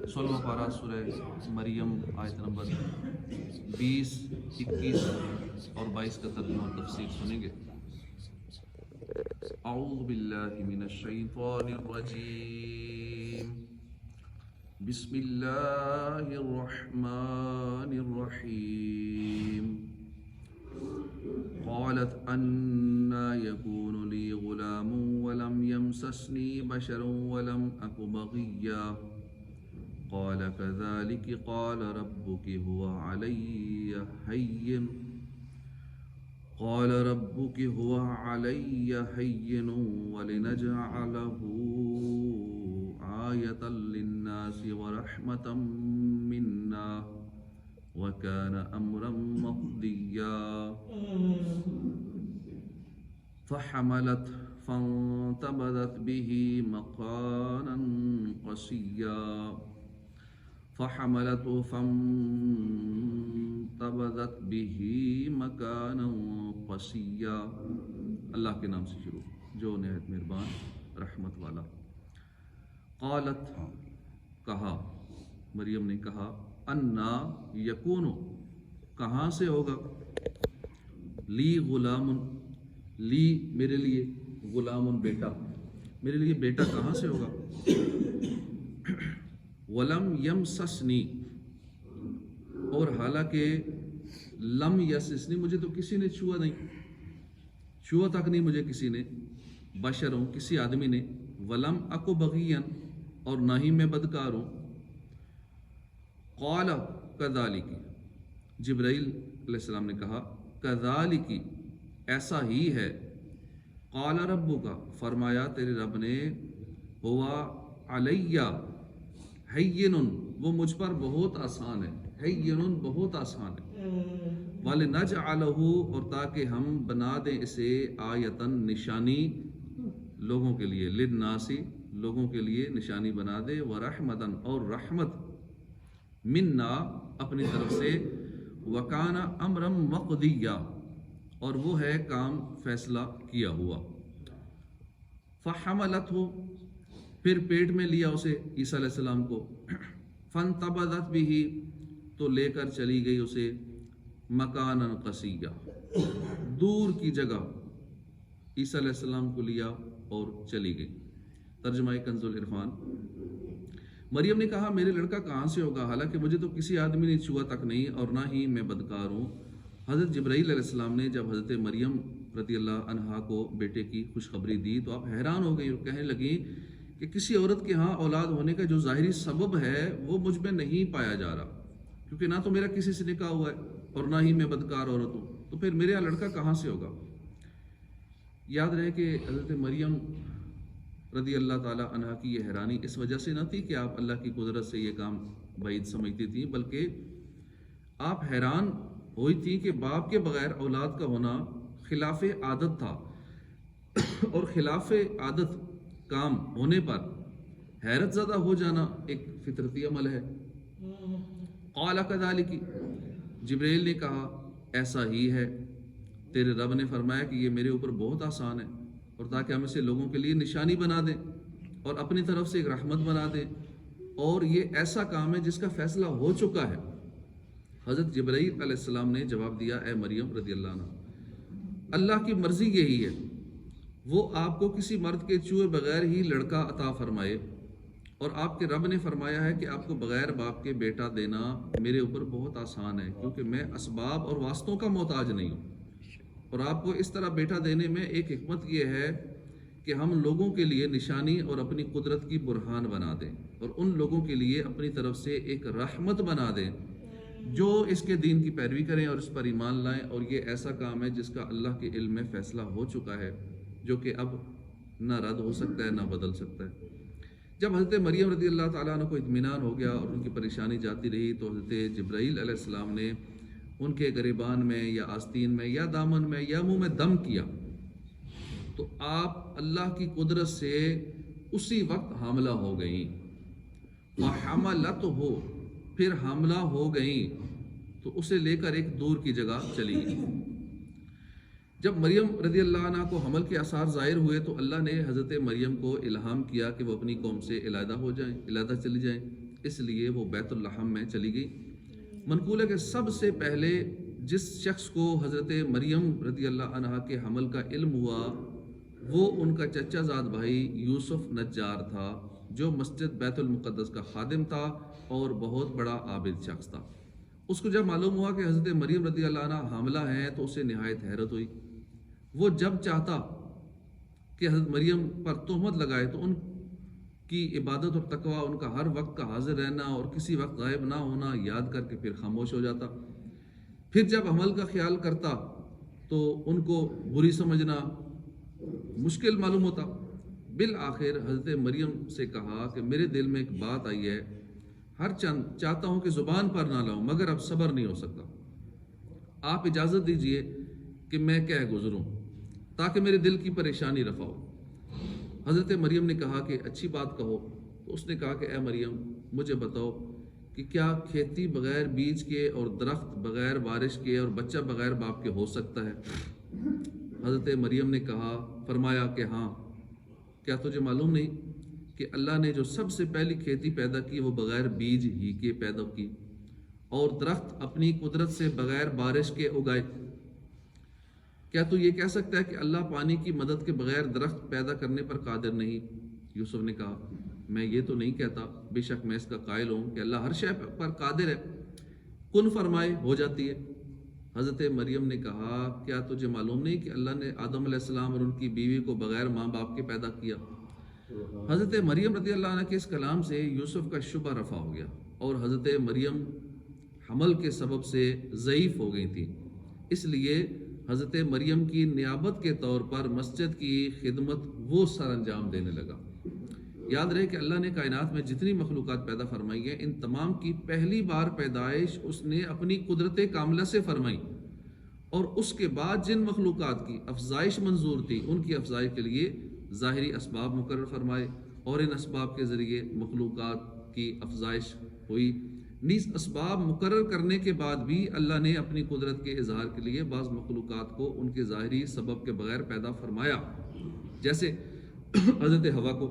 16واں پارہ سورہ مریم آیت نمبر 20، 21 اور 22 کا ترجمہ اور تفسیر سنیں گے۔ اعوذ باللہ من الشیطان الرجیم، بسم اللہ الرحمن الرحیم۔ قالت أنا يكون لي غلام ولم يمسسني بشر ولم أك بغيا قال كذلك قال ربك هو علي هين ولنجعله آية للناس ورحمة منا وكان أمرا مقضيا فحملت فانتبذت به مكانا قصيا۔ اللہ کے نام سے شروع، جو نہایت مہربان رحمت والا۔ قالت، کہا، مریم نے کہا، انا یکون، کہاں سے ہوگا، لی غلام، لی میرے لیے، غلام بیٹا، میرے لیے بیٹا کہاں سے ہوگا، ولم یمسسنی، اور حالانکہ لم یسسنی، مجھے تو کسی نے چھوا نہیں، چھوا تک نہیں مجھے کسی نے، بشروں، کسی آدمی نے، ولم اکو بغین، اور نہ ہی میں بدکار ہوں۔ قال کذالک، جبرائیل علیہ السلام نے کہا، کذالک، ایسا ہی ہے، قال ربک، فرمایا تیرے رب نے، ہوا علی ہین، وہ مجھ پر بہت آسان ہے، ہین بہت آسان ہے، وَلِنَجْعَلَهُ، اور تاکہ ہم بنا دیں اسے، آیتن نشانی، لوگوں کے لیے، للناس، لوگوں کے لیے نشانی بنا دے، ورحمتن، اور رحمت، منا، اپنی طرف سے، وکانا امرا مقضیا، اور وہ ہے کام فیصلہ کیا ہوا۔ فحملتہ، پھر پیٹ میں لیا اسے، عیسیٰ علیہ السلام کو، فانتبذت بہ، تو لے کر چلی گئی اسے، مکانا قصیا، دور کی جگہ، عیسیٰ علیہ السلام کو لیا اور چلی گئی۔ ترجمہ کنز العرفان۔ مریم نے کہا، میرے لڑکا کہاں سے ہوگا، حالانکہ مجھے تو کسی آدمی نے چھوا تک نہیں، اور نہ ہی میں بدکار ہوں۔ حضرت جبرائیل علیہ السلام نے جب حضرت مریم رضی اللہ عنہا کو بیٹے کی خوشخبری دی تو آپ حیران ہو گئی اور کہنے لگیں کہ کسی عورت کے ہاں اولاد ہونے کا جو ظاہری سبب ہے وہ مجھ میں نہیں پایا جا رہا، کیونکہ نہ تو میرا کسی سے نکاح ہوا ہے اور نہ ہی میں بدکار عورت ہوں، تو پھر میرے یہاں لڑکا کہاں سے ہوگا۔ یاد رہے کہ حضرت مریم رضی اللہ تعالیٰ عنہ کی یہ حیرانی اس وجہ سے نہ تھی کہ آپ اللہ کی قدرت سے یہ کام بعید سمجھتی تھیں، بلکہ آپ حیران ہوئی تھی کہ باپ کے بغیر اولاد کا ہونا خلاف عادت تھا، اور خلاف عادت کام ہونے پر حیرت زدہ ہو جانا ایک فطرتی عمل ہے۔ قال کذالک، جبرائیل نے کہا، ایسا ہی ہے، تیرے رب نے فرمایا کہ یہ میرے اوپر بہت آسان ہے، اور تاکہ ہم اسے لوگوں کے لیے نشانی بنا دیں اور اپنی طرف سے ایک رحمت بنا دیں، اور یہ ایسا کام ہے جس کا فیصلہ ہو چکا ہے۔ حضرت جبرائیل علیہ السلام نے جواب دیا، اے مریم رضی اللہ عنہ، اللہ کی مرضی یہی ہے، وہ آپ کو کسی مرد کے چھوئے بغیر ہی لڑکا عطا فرمائے، اور آپ کے رب نے فرمایا ہے کہ آپ کو بغیر باپ کے بیٹا دینا میرے اوپر بہت آسان ہے، کیونکہ میں اسباب اور واسطوں کا محتاج نہیں ہوں، اور آپ کو اس طرح بیٹا دینے میں ایک حکمت یہ ہے کہ ہم لوگوں کے لیے نشانی اور اپنی قدرت کی برہان بنا دیں، اور ان لوگوں کے لیے اپنی طرف سے ایک رحمت بنا دیں جو اس کے دین کی پیروی کریں اور اس پر ایمان لائیں، اور یہ ایسا کام ہے جس کا اللہ کے علم میں فیصلہ ہو چکا ہے، جو کہ اب نہ رد ہو سکتا ہے نہ بدل سکتا ہے۔ جب حضرت مریم رضی اللہ تعالیٰ عنہ کو اطمینان ہو گیا اور ان کی پریشانی جاتی رہی، تو حضرت جبرائیل علیہ السلام نے ان کے گریبان میں یا آستین میں یا دامن میں یا منہ میں دم کیا، تو آپ اللہ کی قدرت سے اسی وقت حاملہ ہو گئیں۔ وحملتہ، پھر حاملہ ہو گئیں تو اسے لے کر ایک دور کی جگہ چلی گئی۔ جب مریم رضی اللہ عنہ کو حمل کے آثار ظاہر ہوئے تو اللہ نے حضرت مریم کو الہام کیا کہ وہ اپنی قوم سے علیحدہ ہو جائیں، علیحدہ چلی جائیں، اس لیے وہ بیت الرحم میں چلی گئی۔ منقول ہے کہ سب سے پہلے جس شخص کو حضرت مریم رضی اللہ عنہا کے حمل کا علم ہوا وہ ان کا چچا زاد بھائی یوسف نجار تھا، جو مسجد بیت المقدس کا خادم تھا اور بہت بڑا عابد شخص تھا۔ اس کو جب معلوم ہوا کہ حضرت مریم رضی اللہ عنہ حاملہ ہیں تو اسے نہایت حیرت ہوئی۔ وہ جب چاہتا کہ حضرت مریم پر تہمت لگائے تو ان کی عبادت اور تقوی، ان کا ہر وقت کا حاضر رہنا اور کسی وقت غائب نہ ہونا یاد کر کے پھر خاموش ہو جاتا۔ پھر جب حمل کا خیال کرتا تو ان کو بری سمجھنا مشکل معلوم ہوتا۔ بالآخر حضرت مریم سے کہا کہ میرے دل میں ایک بات آئی ہے، ہر چند چاہتا ہوں کہ زبان پر نہ لاؤں مگر اب صبر نہیں ہو سکتا، آپ اجازت دیجئے کہ میں کہہ گزروں تاکہ میرے دل کی پریشانی رفع ہو۔ حضرت مریم نے کہا کہ اچھی بات کہو۔ تو اس نے کہا کہ اے مریم مجھے بتاؤ کہ کیا کھیتی بغیر بیج کے اور درخت بغیر بارش کے اور بچہ بغیر باپ کے ہو سکتا ہے؟ حضرت مریم نے فرمایا کہ ہاں، کیا تجھے معلوم نہیں کہ اللہ نے جو سب سے پہلی کھیتی پیدا کی وہ بغیر بیج ہی کے پیدا کی، اور درخت اپنی قدرت سے بغیر بارش کے اگائے؟ کیا تو یہ کہہ سکتا ہے کہ اللہ پانی کی مدد کے بغیر درخت پیدا کرنے پر قادر نہیں؟ یوسف نے کہا میں یہ تو نہیں کہتا، بے شک میں اس کا قائل ہوں کہ اللہ ہر شے پر قادر ہے، کن فرمائے ہو جاتی ہے۔ حضرت مریم نے کہا کیا تجھے معلوم نہیں کہ اللہ نے آدم علیہ السلام اور ان کی بیوی کو بغیر ماں باپ کے پیدا کیا؟ حضرت مریم رضی اللہ عنہ کے اس کلام سے یوسف کا شبہ رفع ہو گیا اور حضرت مریم حمل کے سبب سے ضعیف ہو گئی تھی، اس لیے حضرت مریم کی نیابت کے طور پر مسجد کی خدمت وہ سر انجام دینے لگا۔ یاد رہے کہ اللہ نے کائنات میں جتنی مخلوقات پیدا فرمائی ہیں ان تمام کی پہلی بار پیدائش اس نے اپنی قدرت کاملہ سے فرمائی، اور اس کے بعد جن مخلوقات کی افزائش منظور تھی ان کی افزائش کے لیے ظاہری اسباب مقرر فرمائے، اور ان اسباب کے ذریعے مخلوقات کی افزائش ہوئی۔ نیز اسباب مقرر کرنے کے بعد بھی اللہ نے اپنی قدرت کے اظہار کے لیے بعض مخلوقات کو ان کے ظاہری سبب کے بغیر پیدا فرمایا، جیسے حضرت ہوا کو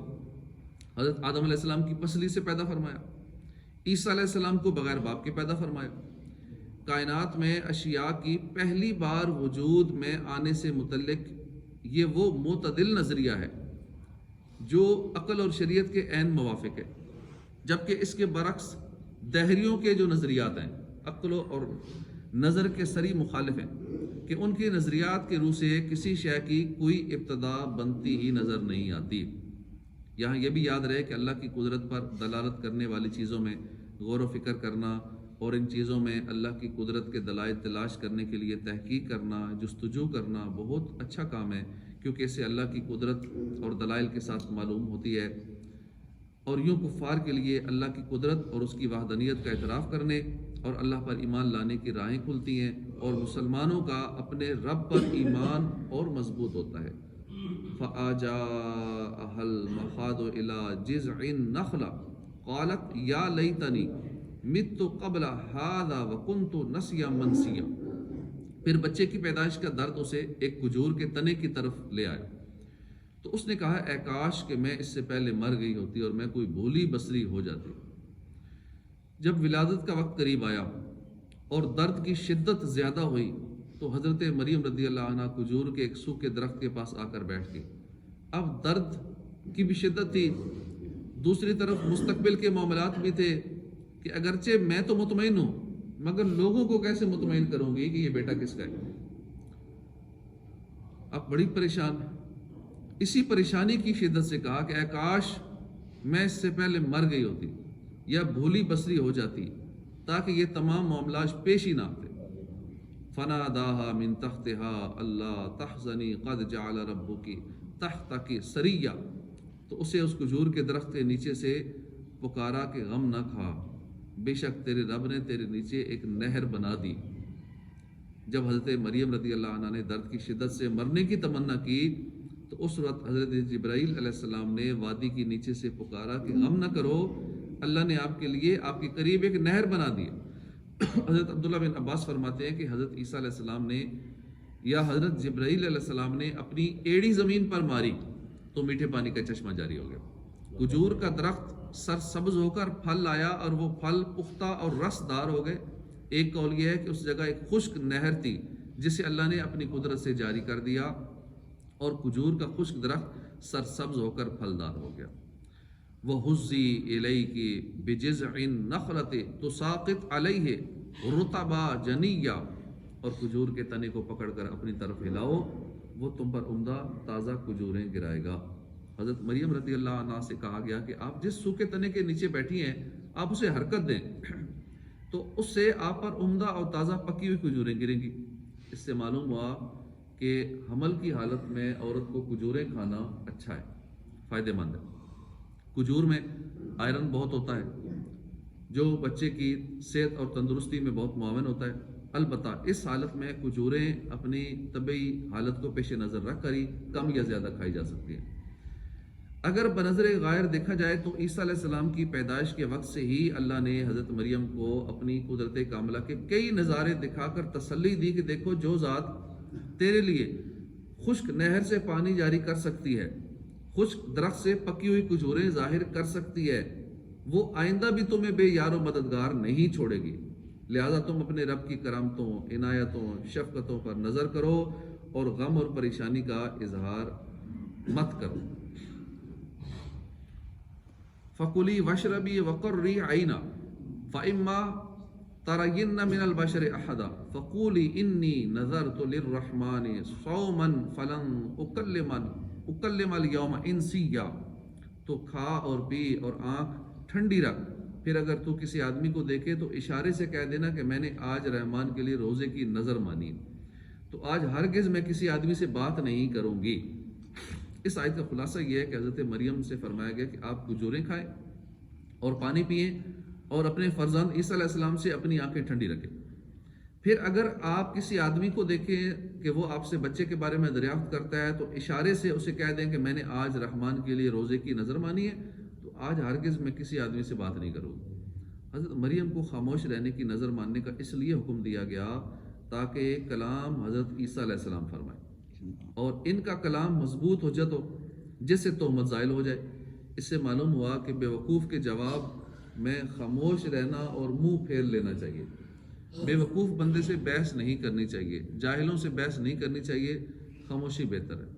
حضرت آدم علیہ السلام کی پسلی سے پیدا فرمایا، عیسیٰ علیہ السلام کو بغیر باپ کے پیدا فرمایا۔ کائنات میں اشیاء کی پہلی بار وجود میں آنے سے متعلق یہ وہ معتدل نظریہ ہے جو عقل اور شریعت کے عین موافق ہے، جبکہ اس کے برعکس دہریوں کے جو نظریات ہیں عقل اور نظر کے سری مخالف ہیں کہ ان کے نظریات کے روح سے کسی شے کی کوئی ابتدا بنتی ہی نظر نہیں آتی۔ یہاں یہ بھی یاد رہے کہ اللہ کی قدرت پر دلالت کرنے والی چیزوں میں غور و فکر کرنا اور ان چیزوں میں اللہ کی قدرت کے دلائل تلاش کرنے کے لیے تحقیق کرنا، جستجو کرنا بہت اچھا کام ہے، کیونکہ اسے اللہ کی قدرت اور دلائل کے ساتھ معلوم ہوتی ہے، اور یوں کفار کے لیے اللہ کی قدرت اور اس کی وحدانیت کا اعتراف کرنے اور اللہ پر ایمان لانے کی راہیں کھلتی ہیں، اور مسلمانوں کا اپنے رب پر ایمان اور مضبوط ہوتا ہے۔ فَآجَاءَهَا الْمَخَاضُ إِلَى جِذْعِ النَّخْلَةِ قَالَتْ يَا لَيْتَنِي مِتُّ قَبْلَ هَذَا وَكُنْتُ نَسْيًا مَنْسِيًّا۔ پھر بچے کی پیدائش کا درد اسے ایک کھجور کے تنے کی طرف لے آیا، تو اس نے کہا اے کاش کہ میں اس سے پہلے مر گئی ہوتی اور میں کوئی بھولی بصری ہو جاتی۔ جب ولادت کا وقت قریب آیا اور درد کی شدت زیادہ ہوئی تو حضرت مریم رضی اللہ عنہ کھجور کے ایک سوکھے درخت کے پاس آ کر بیٹھ گئی۔ اب درد کی بھی شدت تھی، دوسری طرف مستقبل کے معاملات بھی تھے کہ اگرچہ میں تو مطمئن ہوں مگر لوگوں کو کیسے مطمئن کروں گی کہ یہ بیٹا کس کا ہے۔ اب بڑی پریشان ہے، اسی پریشانی کی شدت سے کہا کہ اے کاش میں اس سے پہلے مر گئی ہوتی یا بھولی بصری ہو جاتی تاکہ یہ تمام معاملات پیش ہی نہ آتے۔ فناداها من تحتها اللہ تحزنی قد جعل ربک تحتک سریا، تو اسے اس کھجور کے درخت کے نیچے سے پکارا کہ غم نہ کھا، بے شک تیرے رب نے تیرے نیچے ایک نہر بنا دی۔ جب حضرت مریم رضی اللہ عنہ نے درد کی شدت سے مرنے کی تمنا کی تو اس وقت حضرت جبرائیل علیہ السلام نے وادی کے نیچے سے پکارا کہ غم نہ کرو، اللہ نے آپ کے لیے آپ کے قریب ایک نہر بنا دی۔ حضرت عبداللہ بن عباس فرماتے ہیں کہ حضرت عیسیٰ علیہ السلام نے یا حضرت جبرائیل علیہ السلام نے اپنی ایڑی زمین پر ماری تو میٹھے پانی کا چشمہ جاری ہو گیا۔ کھجور کا درخت سرسبز ہو کر پھل لایا اور وہ پھل پختہ اور رس دار ہو گئے۔ ایک قول یہ ہے کہ اس جگہ ایک خشک نہر تھی جسے اللہ نے اپنی قدرت سے جاری کر دیا اور کھجور کا خشک درخت سرسبز ہو کر پھلدار ہو گیا۔ وَهُزِّي إِلَيْكِ بِجِذْعِ النَّخْلَةِ تُسَاقِطْ عَلَيْهِ رُطَبًا جَنِيًّا، اور کھجور کے تنے کو پکڑ کر اپنی طرف ہلاؤ، وہ تم پر عمدہ تازہ کھجوریں گرائے گا۔ حضرت مریم رضی اللہ عنہ سے کہا گیا کہ آپ جس سوکھے تنے کے نیچے بیٹھی ہیں آپ اسے حرکت دیں تو اس سے آپ پر عمدہ اور تازہ پکی ہوئی کھجوریں گریں گی۔ اس سے معلوم ہوا کہ حمل کی حالت میں عورت کو کھجوریں کھانا اچھا ہے، فائدہ مند ہے۔ کھجور میں آئرن بہت ہوتا ہے جو بچے کی صحت اور تندرستی میں بہت معاون ہوتا ہے۔ البتہ اس حالت میں کھجوریں اپنی طبعی حالت کو پیش نظر رکھ کر ہی کم یا زیادہ کھائی جا سکتی ہیں۔ اگر بنظر غائر دیکھا جائے تو عیسیٰ علیہ السلام کی پیدائش کے وقت سے ہی اللہ نے حضرت مریم کو اپنی قدرت کاملہ کے کئی نظارے دکھا کر تسلی دی کہ دیکھو جو ذات تیرے لیے خشک نہر سے پانی جاری کر سکتی ہے، خشک درخت سے پکی ہوئی کھجوریں ظاہر کر سکتی ہے، وہ آئندہ بھی تمہیں بے یار و مددگار نہیں چھوڑے گی۔ لہذا تم اپنے رب کی کرامتوں، عنایتوں، شفقتوں پر نظر کرو اور غم اور پریشانی کا اظہار مت کرو۔ فَكُلِي وَاشْرَبِي وَقَرِّي عَيْنًا فَإِمَّا تَرَيِنَّ مِنَ الْبَشَرِ أَحَدًا فَقُولِي إِنِّي نَذَرْتُ لِلرَّحْمَنِ صَوْمًا فَلَنْ أُكَلِّمَ الْيَوْمَ إِنسِيًّا، تو کھا اور پی اور آنکھ ٹھنڈی رکھ، پھر اگر تو کسی آدمی کو دیکھے تو اشارے سے کہہ دینا کہ میں نے آج رحمان کے لیے روزے کی نظر مانی، تو آج ہرگز میں کسی آدمی سے بات نہیں کروں گی۔ اس آیت کا خلاصہ یہ ہے کہ حضرت مریم سے فرمایا گیا کہ آپ کھجوریں کھائیں اور پانی پئیں اور اپنے فرزند عیسیٰ علیہ السلام سے اپنی آنکھیں ٹھنڈی رکھیں۔ پھر اگر آپ کسی آدمی کو دیکھیں کہ وہ آپ سے بچے کے بارے میں دریافت کرتا ہے تو اشارے سے اسے کہہ دیں کہ میں نے آج رحمان کے لیے روزے کی نظر مانی ہے، تو آج ہرگز میں کسی آدمی سے بات نہیں کروں گی۔ حضرت مریم کو خاموش رہنے کی نظر ماننے کا اس لیے حکم دیا گیا تاکہ کلام حضرت عیسیٰ علیہ السلام فرمائے اور ان کا کلام مضبوط حجت ہو جس سے تہمت زائل ہو جائے۔ اس سے معلوم ہوا کہ بے وقوف کے جواب میں خاموش رہنا اور منہ پھیر لینا چاہیے۔ بے وقوف بندے سے بحث نہیں کرنی چاہیے، جاہلوں سے بحث نہیں کرنی چاہیے، خاموشی بہتر ہے،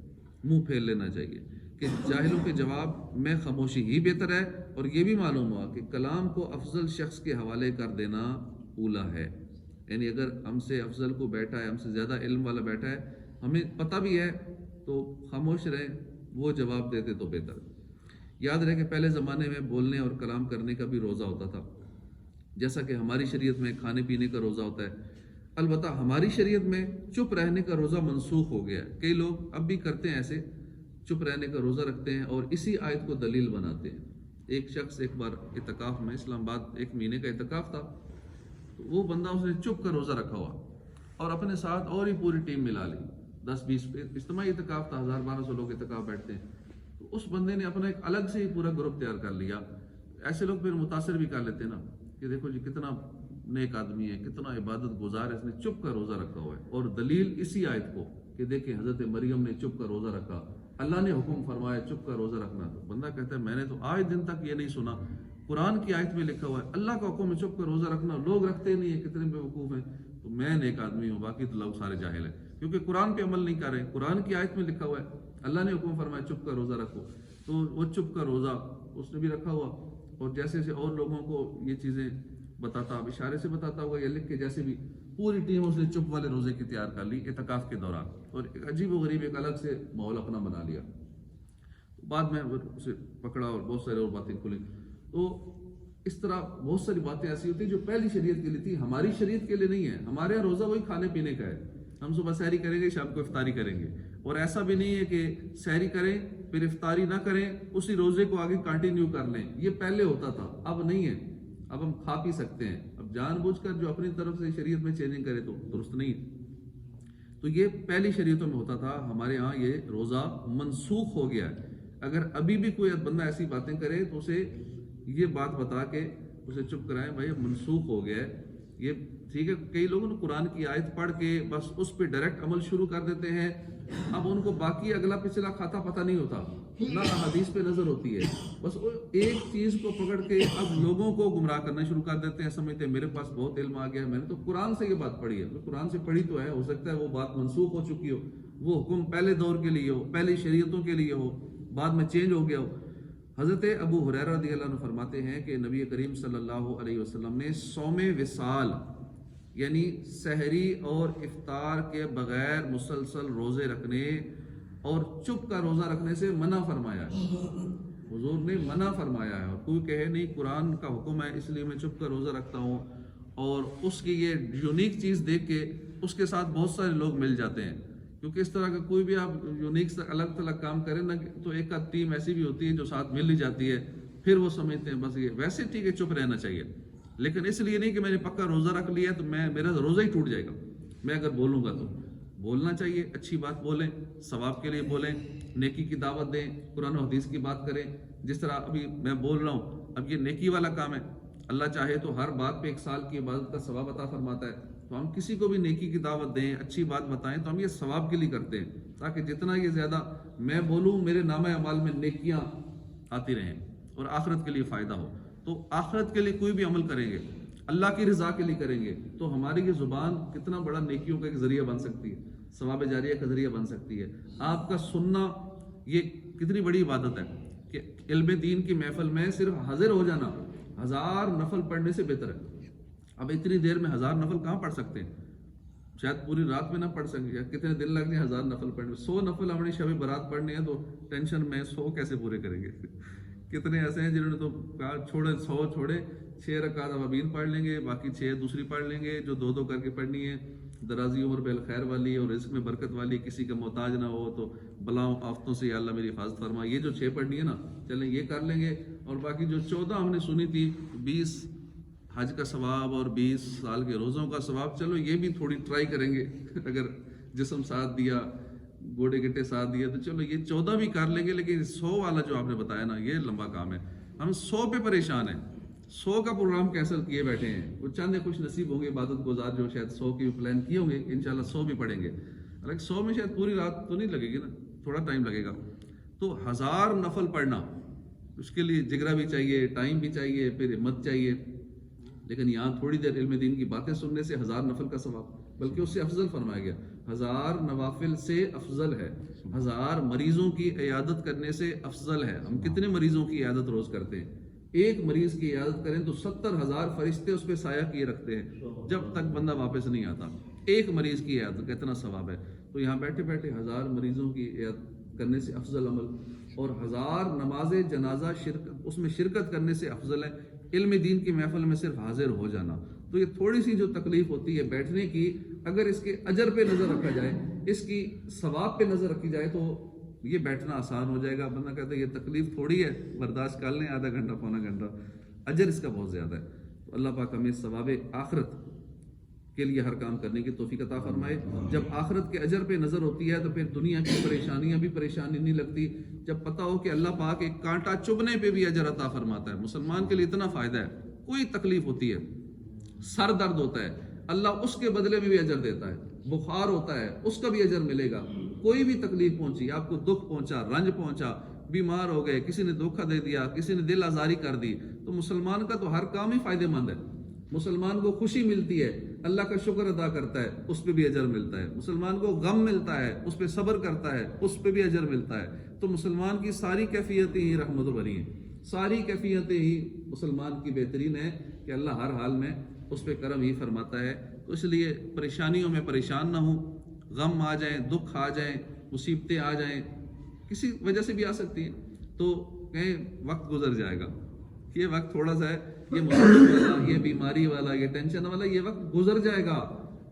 منہ پھیر لینا چاہیے کہ جاہلوں کے جواب میں خاموشی ہی بہتر ہے۔ اور یہ بھی معلوم ہوا کہ کلام کو افضل شخص کے حوالے کر دینا اولا ہے، یعنی اگر ہم سے افضل کو بیٹھا ہے، ہم سے زیادہ علم والا بیٹھا ہے، ہمیں پتہ بھی ہے تو خاموش رہیں، وہ جواب دیتے تو بہتر ہے۔ یاد رہے کہ پہلے زمانے میں بولنے اور کلام کرنے کا بھی روزہ ہوتا تھا، جیسا کہ ہماری شریعت میں کھانے پینے کا روزہ ہوتا ہے۔ البتہ ہماری شریعت میں چپ رہنے کا روزہ منسوخ ہو گیا ہے۔ کئی لوگ اب بھی کرتے ہیں ایسے، چپ رہنے کا روزہ رکھتے ہیں اور اسی آیت کو دلیل بناتے ہیں۔ ایک شخص ایک بار اعتکاف میں، اسلام آباد 1 مہینے کا اعتکاف تھا، تو وہ بندہ اس نے چپ کر روزہ رکھا ہوا اور اپنے ساتھ اور ہی پوری ٹیم ملا لی، 10-20 اجتماعی اعتکاف تھا، 1000-1200 لوگ اعتکاف بیٹھتے ہیں، تو اس بندے نے اپنا ایک الگ سے ہی پورا گروپ تیار کر لیا۔ ایسے لوگ پھر متاثر بھی کر لیتے ہیں نا کہ دیکھو جی کتنا نیک آدمی ہے، کتنا عبادت گزار ہے، اس نے چپ کر روزہ رکھا ہوا ہے۔ اور دلیل اسی آیت کو کہ دیکھیں حضرت مریم نے چپ کر روزہ رکھا، اللہ نے حکم فرمایا چپ کر روزہ رکھنا، تو بندہ کہتا ہے میں نے تو آج دن تک یہ نہیں سنا، قرآن کی آیت میں لکھا ہوا ہے اللہ کا حکم ہے چپ کر روزہ رکھنا، لوگ رکھتے نہیں ہیں، کتنے بے وقوف ہیں، تو میں نیک آدمی ہوں، باقی تو لوگ سارے جاہل ہیں کیونکہ قرآن پہ عمل نہیں کر رہے۔ قرآن کی آیت میں لکھا ہوا ہے اللہ نے حکم فرمایا چپ کر روزہ رکھو، تو وہ چپ کر روزہ اس نے بھی رکھا ہوا، اور جیسے جیسے اور لوگوں کو یہ چیزیں بتاتا، اب اشارے سے بتاتا ہوگا یا لکھ کے، جیسے بھی پوری ٹیم اس نے چپ والے روزے کی تیار کر لی اعتکاف کے دوران، اور ایک عجیب و غریب ایک الگ سے ماحول اپنا بنا لیا۔ بعد میں اسے پکڑا اور بہت سارے اور باتیں کھلیں۔ تو اس طرح بہت ساری باتیں ایسی ہوتی ہیں جو پہلی شریعت کے لیے تھی، ہماری شریعت کے لیے نہیں ہے۔ ہمارے یہاں روزہ وہی کھانے پینے کا ہے، ہم صبح سحری کریں گے، شام کو افطاری کریں گے، اور ایسا بھی نہیں ہے کہ سحری کریں پھر افطاری نہ کریں، اسی روزے کو آگے کنٹینیو کر لیں، یہ پہلے ہوتا تھا، اب نہیں ہے۔ اب ہم کھا پی سکتے ہیں، اب جان بوجھ کر جو اپنی طرف سے شریعت میں چینجنگ کرے تو درست نہیں۔ تو یہ پہلی شریعتوں میں ہوتا تھا، ہمارے ہاں یہ روزہ منسوخ ہو گیا ہے۔ اگر ابھی بھی کوئی بندہ ایسی باتیں کرے تو اسے یہ بات بتا کے اسے چپ کرائیں، بھائی منسوخ ہو گیا ہے، یہ ٹھیک ہے، کئی لوگ قرآن کی آیت پڑھ کے بس اس پہ ڈائریکٹ عمل شروع کر دیتے ہیں، اب ان کو باقی اگلا پچھلا کھاتا پتہ نہیں ہوتا، نہ حدیث پہ نظر ہوتی ہے، بس ایک چیز کو پکڑ کے اب لوگوں کو گمراہ کرنا شروع کر دیتے ہیں، سمجھتے ہیں میرے پاس بہت علم آ گیا ہے، میں نے تو قرآن سے یہ بات پڑھی ہے، قرآن سے پڑھی تو ہے، ہو سکتا ہے وہ بات منسوخ ہو چکی ہو، وہ حکم پہلے دور کے لیے ہو، پہلی شریعتوں کے لیے ہو، بعد میں چینج ہو گیا ہو۔ حضرت ابو ہریرہ رضی اللہ عنہ فرماتے ہیں کہ نبی کریم صلی اللہ علیہ وسلم نے صوم وصال یعنی سحری اور افطار کے بغیر مسلسل روزے رکھنے اور چپ کا روزہ رکھنے سے منع فرمایا ہے، حضور نے منع فرمایا ہے، اور کوئی کہے نہیں قرآن کا حکم ہے اس لیے میں چپ کا روزہ رکھتا ہوں، اور اس کی یہ یونیک چیز دیکھ کے اس کے ساتھ بہت سارے لوگ مل جاتے ہیں، کیونکہ اس طرح کا کوئی بھی آپ یونیک سے الگ تھلگ کام کریں نا تو ایک آدھ ٹیم ایسی بھی ہوتی ہے جو ساتھ مل ہی جاتی ہے، پھر وہ سمجھتے ہیں بس یہ ویسے ٹھیک ہے چپ رہنا چاہیے، لیکن اس لیے نہیں کہ میں نے پکا روزہ رکھ لیا تو میرا روزہ ہی ٹوٹ جائے گا، میں اگر بولوں گا تو بولنا چاہیے، اچھی بات بولیں، ثواب کے لیے بولیں، نیکی کی دعوت دیں، قرآن و حدیث کی بات کریں، جس طرح ابھی میں بول رہا ہوں اب یہ نیکی والا کام ہے، اللہ چاہے تو ہر بات پہ 1 سال کی عبادت کا ثواب عطا فرماتا ہے، تو ہم کسی کو بھی نیکی کی دعوت دیں، اچھی بات بتائیں تو ہم یہ ثواب کے لیے کرتے ہیں، تاکہ جتنا یہ زیادہ میں بولوں میرے نامہ اعمال میں نیکیاں آتی رہیں اور آخرت کے لیے فائدہ ہو۔ تو آخرت کے لیے کوئی بھی عمل کریں گے، اللہ کی رضا کے لیے کریں گے، تو ہماری یہ زبان کتنا بڑا نیکیوں کا ایک ذریعہ بن سکتی ہے، ثواب جاریہ کا ذریعہ بن سکتی ہے۔ آپ کا سننا یہ کتنی بڑی عبادت ہے کہ علم دین کی محفل میں صرف حاضر ہو جانا 1000 نفل پڑھنے سے بہتر ہے۔ اب اتنی دیر میں 1000 نفل کہاں پڑھ سکتے ہیں؟ شاید پوری رات میں نہ پڑھ سکیں، یا کتنے دن لگ جائیں 1000 نفل پڑھنے میں۔ 100 نفل ہم نے شب برات پڑھنے ہیں تو ٹینشن میں 100 کیسے پورے کریں گے؟ کتنے ایسے ہیں جنہوں نے تو کہا چھوڑے 100 چھوڑے 6 رکعت ابابین پڑھ لیں گے، باقی 6 دوسری پڑھ لیں گے جو 2 کر کے پڑھنی ہے، درازی عمر بالخیر والی اور رزق میں برکت والی، کسی کا محتاج نہ ہو تو بلاؤں آفتوں سے یا اللہ میری حفاظت فرما، یہ جو 6 پڑھنی ہے نا چلیں یہ کر لیں گے، اور باقی جو 14 ہم نے سنی تھی 20 حج کا ثواب اور 20 سال کے روزوں کا ثواب، چلو یہ بھی تھوڑی ٹرائی کریں گے، اگر جسم ساتھ دیا گوڑے گٹے ساتھ دیا تو چلو یہ 14 بھی کر لیں گے، لیکن 100 والا جو آپ نے بتایا نا یہ لمبا کام ہے، ہم 100 پہ پریشان ہیں، 100 کا پروگرام کینسل کیے بیٹھے ہیں، وہ چند خوش نصیب ہوں گے عبادت گزار جو شاید 100 کی پلان کیے ہوں گے، انشاءاللہ 100 بھی پڑھیں گے، حالانکہ 100 میں شاید پوری رات تو نہیں لگے گی نا، تھوڑا ٹائم لگے گا، تو 1000 نفل پڑھنا اس کے لیے جگرا بھی چاہیے، ٹائم بھی چاہیے، پھر ہمت چاہیے، لیکن یہاں تھوڑی دیر علم دین کی باتیں سننے سے 1000 نفل کا ثواب، بلکہ اس سے افضل فرمایا گیا، 1000 نوافل سے افضل ہے، 1000 مریضوں کی عیادت کرنے سے افضل ہے۔ ہم کتنے مریضوں کی عیادت روز کرتے ہیں؟ ایک مریض کی عیادت کریں تو 70,000 فرشتے اس پہ سایہ کیے رکھتے ہیں جب تک بندہ واپس نہیں آتا، ایک مریض کی عیادت کا اتنا ثواب ہے، تو یہاں بیٹھے بیٹھے 1000 مریضوں کی عیادت کرنے سے افضل عمل، اور 1000 نماز جنازہ اس میں شرکت کرنے سے افضل ہے علم دین کی محفل میں صرف حاضر ہو جانا۔ تو یہ تھوڑی سی جو تکلیف ہوتی ہے بیٹھنے کی، اگر اس کے اجر پہ نظر رکھا جائے، اس کی ثواب پہ نظر رکھی جائے تو یہ بیٹھنا آسان ہو جائے گا، بندہ کہتا ہے یہ تکلیف تھوڑی ہے برداشت کر لیں، آدھا گھنٹہ پونا گھنٹہ، اجر اس کا بہت زیادہ ہے۔ تو اللہ پاک ہمیں ثواب آخرت کے لیے ہر کام کرنے کی توفیق عطا فرمائے۔ جب آخرت کے اجر پہ نظر ہوتی ہے تو پھر دنیا کی پریشانیاں بھی پریشانی نہیں لگتی، جب پتہ ہو کہ اللہ پاک ایک کانٹا چبھنے پہ بھی اجر عطا فرماتا ہے، مسلمان کے لیے اتنا فائدہ ہے، کوئی تکلیف ہوتی ہے، سر درد ہوتا ہے، اللہ اس کے بدلے میں بھی اجر دیتا ہے، بخار ہوتا ہے اس کا بھی اجر ملے گا، کوئی بھی تکلیف پہنچی، آپ کو دکھ پہنچا، رنج پہنچا، بیمار ہو گئے، کسی نے دھوکہ دے دیا، کسی نے دل آزاری کر دی، تو مسلمان کا تو ہر کام ہی فائدہ مند ہے، مسلمان کو خوشی ملتی ہے اللہ کا شکر ادا کرتا ہے اس پہ بھی اجر ملتا ہے، مسلمان کو غم ملتا ہے اس پہ صبر کرتا ہے اس پہ بھی اجر ملتا ہے، تو مسلمان کی ساری کیفیتیں ہی رحمت و بری ہیں، ساری کیفیتیں ہی مسلمان کی بہترین ہے کہ اللہ ہر حال میں اس پہ کرم ہی فرماتا ہے۔ تو اس لیے پریشانیوں میں پریشان نہ ہوں، غم آ جائیں، دکھ آ جائیں، مصیبتیں آ جائیں، کسی وجہ سے بھی آ سکتی ہیں، تو کہیں وقت گزر جائے گا، یہ وقت تھوڑا سا ہے، یہ مصیبت والا، یہ بیماری والا، یہ ٹینشن والا، یہ وقت گزر جائے گا،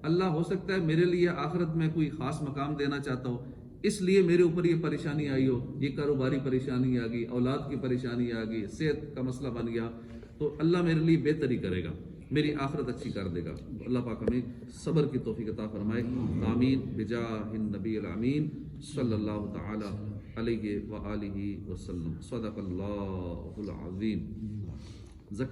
اللہ ہو سکتا ہے میرے لیے آخرت میں کوئی خاص مقام دینا چاہتا ہو، اس لیے میرے اوپر یہ پریشانی آئی ہو، یہ کاروباری پریشانی آ گئی، اولاد کی پریشانی آ گئی، صحت کا مسئلہ بن گیا، تو اللہ میرے لیے بہتر ہی کرے گا، میری آخرت اچھی کر دے گا۔ اللہ پاک ہمیں صبر کی توفیق عطا فرمائے، آمین بجاہ النبی الامین صلی اللہ تعالی علیہ وآلہ وسلم۔ صدق اللہ العظیم۔